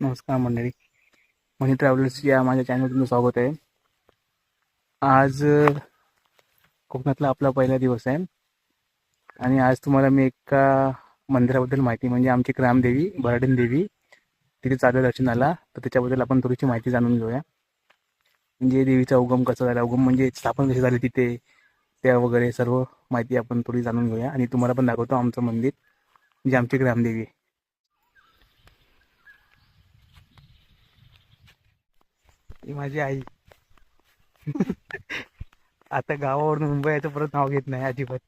नमस्कार मंडळी. मनी ट्रॅव्हलर्स या माझ्या चॅनल तुमचं स्वागत आहे. आज कोकणातला आपला पहिला दिवस आहे आणि आज तुम्हाला मी एका मंदिराबद्दल माहिती म्हणजे आमची ग्रामदेवी भराडीन देवी तिथे चालू दर्शनाला, तर त्याच्याबद्दल आपण थोडीशी माहिती जाणून घेऊया. म्हणजे देवीचा उगम कसा झाला, उगम म्हणजे स्थापन कशी झाली तिथे, त्या वगैरे सर्व माहिती आपण थोडी जाणून घेऊया. आणि तुम्हाला पण दाखवतो आमचं मंदिर, म्हणजे आमची ग्रामदेवी आहे. ही माझी आई. आता गावावरून मुंबई याचं परत नाव घेत नाही अजिबात.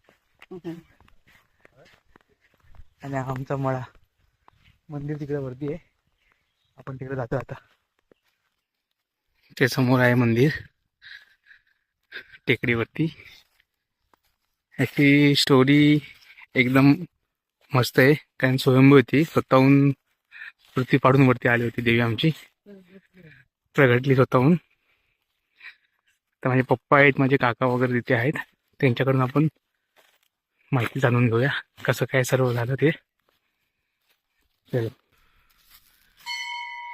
आणि आमचा मळा मंदिर तिकडे वरती आहे, आपण तिकडे जातो आता. ते समोर आहे मंदिर टेकडीवरती. ह्याची स्टोरी एकदम मस्त आहे, कारण स्वयंभू होती, स्वतःहून पृथ्वी पाडून वरती आली होती देवी आमची, प्रगटली स्वतःहून. तर माझे पप्पा आहेत, माझे काका वगैरे तिथे आहेत, त्यांच्याकडून आपण माहिती जाणून घेऊया कसं काय सर्व झालं ते. चलो.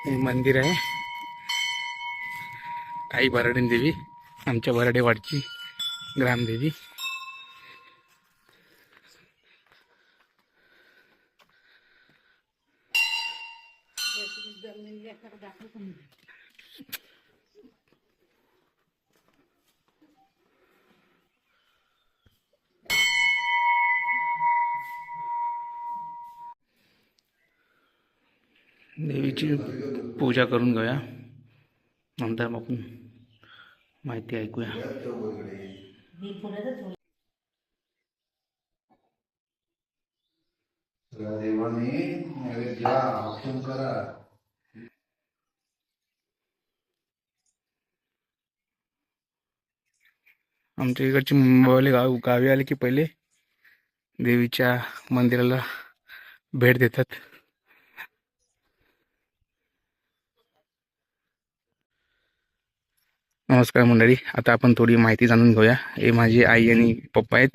हे मंदिर आहे आई भराडीन देवी, आमच्या भराडेवाडची ग्रामदेवी. देवीची पूजा करून घेऊया, नंतर मग आपण माहिती ऐकूया. देवाने नैवेद्य औक्षण करा. आमच्या इकडची मुंबईवाले गावी आले की पहिले देवीच्या मंदिराला भेट देतात. नमस्कार मंडळी, आता आपण थोडी माहिती जाणून घेऊया. हे माझी आई आणि पप्पा आहेत,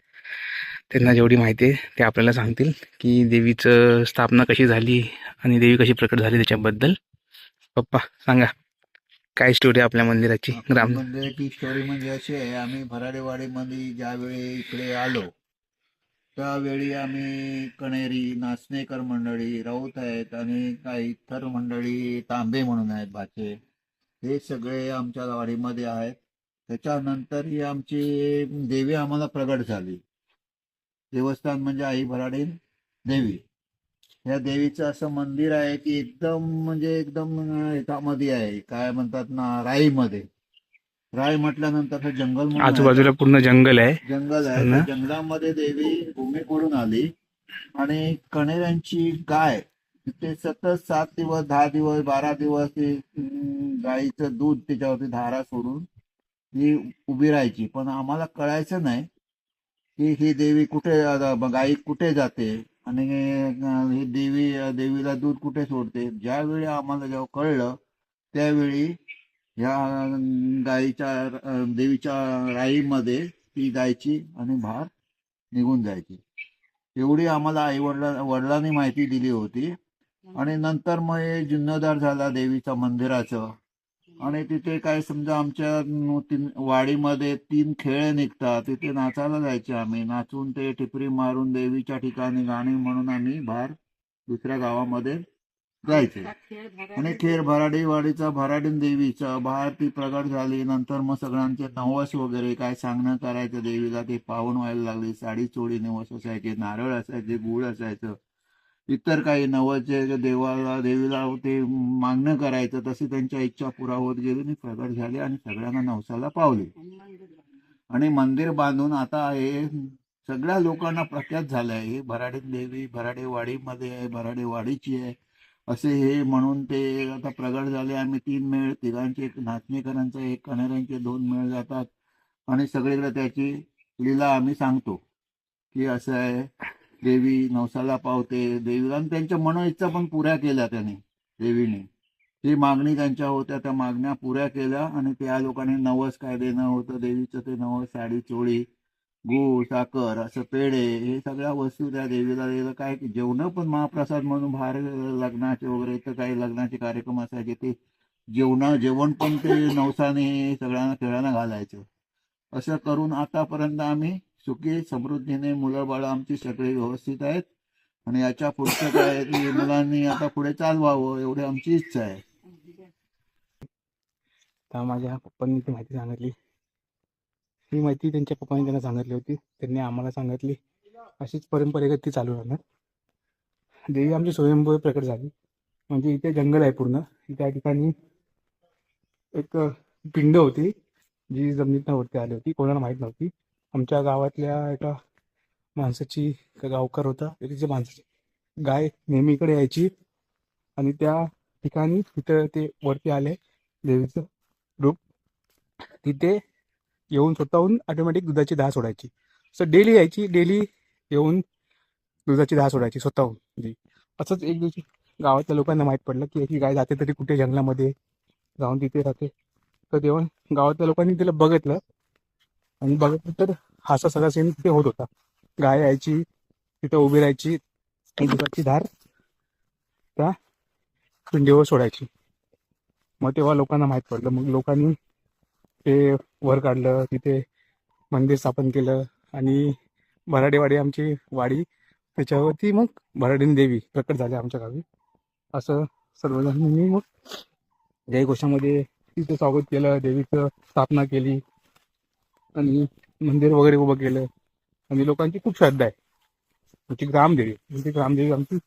त्यांना जेवढी माहिती आहे ते आपल्याला सांगतील की देवीचं स्थापना कशी झाली आणि देवी कशी प्रकट झाली त्याच्याबद्दल. पप्पा सांगा, काय स्टोरी आपल्या मंदिराची? आपल्या मंदिराची स्टोरी म्हणजे अशी आहे, आम्ही भराडेवाडीमध्ये ज्यावेळी इकडे आलो त्यावेळी आम्ही कणेरी, नाचणेकर मंडळी, राऊत आहेत आणि काही इतर मंडळी तांबे म्हणून आहेत भाचे, हे सगळे आमच्या वाडीमध्ये आहेत. त्याच्यानंतर ही आमची देवी आम्हाला प्रगट झाली. देवस्थान म्हणजे आई भराडीन देवी. या देवीचं असं मंदिर आहे की एकदम म्हणजे एकदम ह्याच्यामध्ये आहे, काय म्हणतात ना, राईमध्ये. राय म्हटल्यानंतर हे जंगल म्हणून आहे, आजूबाजूला पूर्ण जंगल आहे. जंगल आहे. त्या जंगलामध्ये देवी भूमीकडून आली आणि कणेऱ्यांची गाय तिथे सतत 7 दिवस, 10 दिवस, 12 दिवस गाईचं दूध त्याच्यावरती धारा सोडून ही उभी राहायची. पण आम्हाला कळायचं नाही की ही देवी कुठे, गाई कुठे जाते आणि ही देवीला दूध कुठे सोडते. ज्यावेळी आम्हाला जेव्हा कळलं त्यावेळी ह्या गाईच्या देवीच्या राईमध्ये ती जायची आणि भार निघून जायची. एवढी आम्हाला आई वडिलांनी माहिती दिली होती. आणि नंतर मग हे जीर्णोद्धार झाला देवीच्या मंदिराचं. आणि तिथे काय समजा आमच्या वाडीमध्ये 3 खेळ निघतात, तिथे नाचायला जायचे आम्ही. नाचून ते टिपरी मारून देवीच्या ठिकाणी गाणी म्हणून आम्ही बाहेर दुसऱ्या गावामध्ये जायचे. आणि खेळ भराडीवाडीचा भराडीन देवीचा बाहेर ती प्रगट झाली. नंतर मग सगळ्यांचे नवस वगैरे काय सांगणं करायचं देवीला, ते पावन व्हायला लागली. साडी चोळी नवस असायचे, नारळ असायचे, गुळ असायचं, इतर काही नवस देवीला ते मागणं करायचं. तशी त्यांच्या इच्छा पुरा होत गेली आणि प्रगट झाली आणि सगळ्यांना नवसाला पावली. आणि मंदिर बांधून आता हे सगळ्या लोकांना प्रख्यात झालं आहे. हे भराडी देवी भराडेवाडीमध्ये आहे, भराडेवाडीची आहे असे हे म्हणून ते आता प्रगट झाले. आम्ही 3 मेळ, तिघांचे, एक नाचणेकरांचा, एक कणेऱ्यांचे 2 मेळ जातात आणि सगळीकडे त्याची लीला आम्ही सांगतो की असं आहे, देवी नवसाला पावते. देवीला आणि त्यांच्या मनोइच्छा पण पुऱ्या केल्या त्याने, देवीने. जी मागणी त्यांच्या होत्या त्या मागण्या पुऱ्या केल्या आणि त्या लोकांनी नवस काय देणं होतं देवीचं ते नवस, साडी चोळी गूळ साखर असं पेढे हे सगळ्या वस्तू त्या देवीला दिलं. काय की जेवण पण महाप्रसाद म्हणून बाहेर लग्नाचे वगैरे तर काही लग्नाचे कार्यक्रम असायचे ते जेवण पण ते नवसाने सगळ्यांना खेळायला घालायचं. असं करून आतापर्यंत आम्ही सुखी समृद्धीने मुलं बाळ आमची सगळी व्यवस्थित आहेत आणि याच्या पुढचं काय आहे की मुलांनी आता पुढे चालवावं एवढी आमची इच्छा आहे. तर माझ्या पप्पांनी ती माहिती सांगितली. ही माहिती त्यांच्या पप्पांनी त्यांना सांगितली होती, त्यांनी आम्हाला सांगितली. अशीच परंपरेगत ती चालू राहणार. देवी आमची स्वयंभू प्रकट झाली. म्हणजे इथे जंगल आहे पूर्ण. त्या ठिकाणी एक पिंड होती जी जमिनीतनं वरती आली होती, कोणाला माहीत नव्हती. आमच्या गावातल्या एका माणसाची, एका गावकर होता, त्याची माणसाची गाय नेहमी इकडे यायची आणि त्या ठिकाणी तिथं ते वरती आले देवीचं रूप. तिथे येऊन स्वतःहून ऑटोमॅटिक दुधाची धार सोडायची. असं डेली यायची, डेली येऊन दुधाची धार सोडायची स्वतःहून. असंच एक दिवशी गावातल्या लोकांना माहीत पडलं की याची गाय जाते तरी कुठे जंगलामध्ये जाऊन तिथे राहते. तर तेव्हा गावातल्या लोकांनी तिला बघितलं आणि बघितलं तर हा असा सगळा सीन तिथे होत होता. गाय यायची, तिथं उभी राहायची आणि दुधाची धार त्या पिंडीवर सोडायची. मग तेव्हा लोकांना माहीत पडलं. मग लोकांनी ते वर काढलं, तिथे मंदिर स्थापन केलं आणि भराडेवाडी आमची वाडी, त्याच्यावरती मग भराडीन देवी प्रकट झाल्या आमच्या गावी. असं सर्वजणांनी मग जयघोषामध्ये तिचं स्वागत केलं, देवीचं स्थापना केली आणि मंदिर वगैरे उभं केलं. आणि लोकांची खूप श्रद्धा आहे. ग्रामदेवी आमची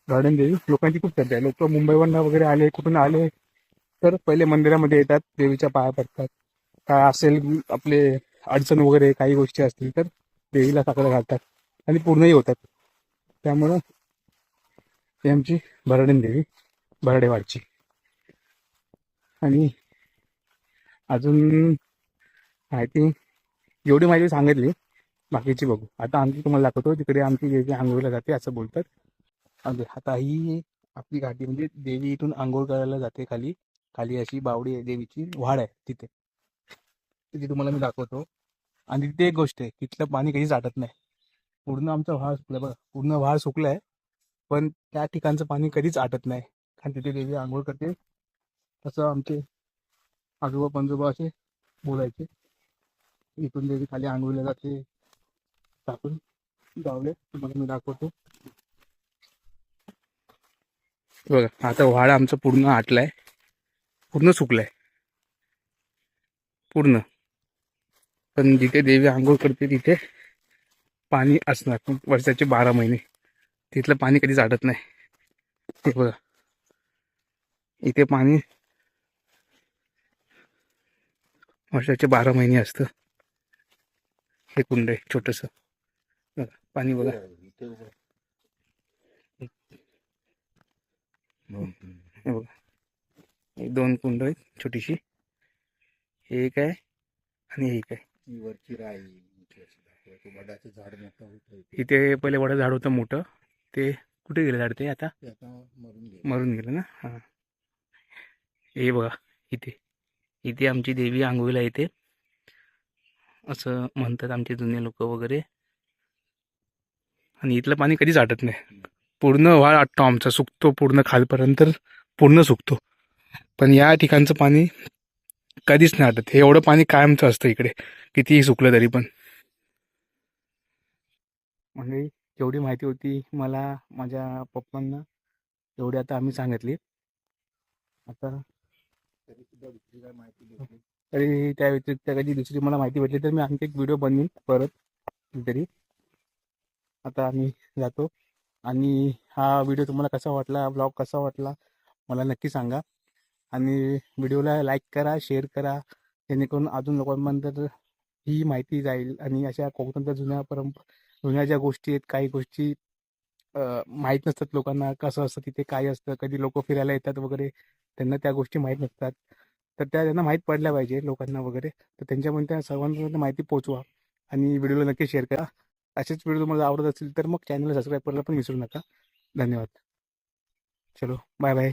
गार्डन देवी लोकांची खूप श्रद्धा आहे. लोक मुंबईवरनं वगैरे आले, कुठून आले तर पहिले मंदिरामध्ये येतात, देवीच्या पाया पडतात. काय असेल आपले अडचण वगैरे काही गोष्टी असतील तर देवीला साकडं घालतात आणि पूर्णही होतात. त्यामुळं ही आमची भराडीन देवी भराडेवाडची. आणि अजून माहिती एवढी माहिती सांगितली, बाकीची बघू. आता आमची तुम्हाला दाखवतो, तिकडे आमची देवी आंघोळीला जाते असं बोलतात. आता ही आपली घाटी म्हणजे देवी इथून आंघोळ करायला जाते. खाली खाली अशी बावडी आहे, देवीची वाड आहे तिथे. तिथे तुम्हाला मी दाखवतो. आणि तिथे एक गोष्ट आहे, तिथलं पाणी कधीच आटत नाही. पूर्ण आमचा व्हाळ सुकलाय बघा, पूर्ण व्हाळ सुकलाय, पण त्या ठिकाणचं पाणी कधीच आटत नाही. कारण तिथे देवी आंघोळ करते. तसं आमचे आजोबा पंजोबा असे बोलायचे. इथून देवी खाली आंघोळीला जाते, टाकून गावले तुम्हाला मी दाखवतो. बघा आता व्हाळ आमचं पूर्ण आटलाय, पूर्ण सुकलाय पूर्ण. पण जिथे देवी आंघोळ करते तिथे पाणी असणार वर्षाचे 12 महिने. तिथलं पाणी कधीच आटत नाही. ते बघा इथे पाणी वर्षाचे 12 महिने असतं. हे कुंड आहे छोटस, पाणी बघा. हे बघा, हे 2 कुंड आहेत छोटीशी. हे एक आहे आणि हे एक आहे. वरची राई वडाचं झाड मोठं होतं इथे पहिले वडा झाड होतं मोठं, ते कुठे गेलं झाड? ते आता मरून गेलं ना. हां, हे बघा इथे इथे आमची देवी आंघोळीला येते असं म्हणतात आमचे जुने लोक वगैरे. आणि इथलं पाणी कधीच आटत नाही. पूर्ण व्हाळ आटतो आमचा, सुकतो पूर्ण खालपर्यंत, पूर्ण सुकतो. पण या ठिकाणचं पाणी कधीच नाही आटत. हे एवढं पाणी कायमचं असतं इकडे, कितीही सुकलं तरी पण. म्हणजे जेवढी माहिती होती मला माझ्या पप्पांना, एवढी आता आम्ही सांगितली. आता तरी त्या व्यतिरिक्त कधी दुसरी मला माहिती भेटली तर मी आणखी एक व्हिडिओ बनवीन परत तरी. आता आम्ही जातो. आणि हा व्हिडिओ तुम्हाला कसा वाटला, ब्लॉग कसा वाटला मला नक्की सांगा. आणि व्हिडिओला लाईक करा, शेअर करा, जेणेकरून अजून लोकांपर्यंत ही माहिती जाईल. आणि अशा कोकणातल्या जुन्या ज्या गोष्टी आहेत, काही गोष्टी माहीत नसतात लोकांना, कसं असतं तिथे काय असतं, कधी लोक फिरायला येतात वगैरे, त्यांना त्या गोष्टी माहीत नसतात. तर त्या त्यांना माहीत पडल्या पाहिजे लोकांना वगैरे. तर त्यांच्यापर्यंत त्या सर्वांपर्यंत माहिती पोहोचवा आणि व्हिडिओला नक्की शेअर करा. असेच व्हिडिओ तुम्हाला आवडत असतील तर मग चॅनलला सबस्क्राईब करायला पण विसरू नका. धन्यवाद. चलो बाय बाय.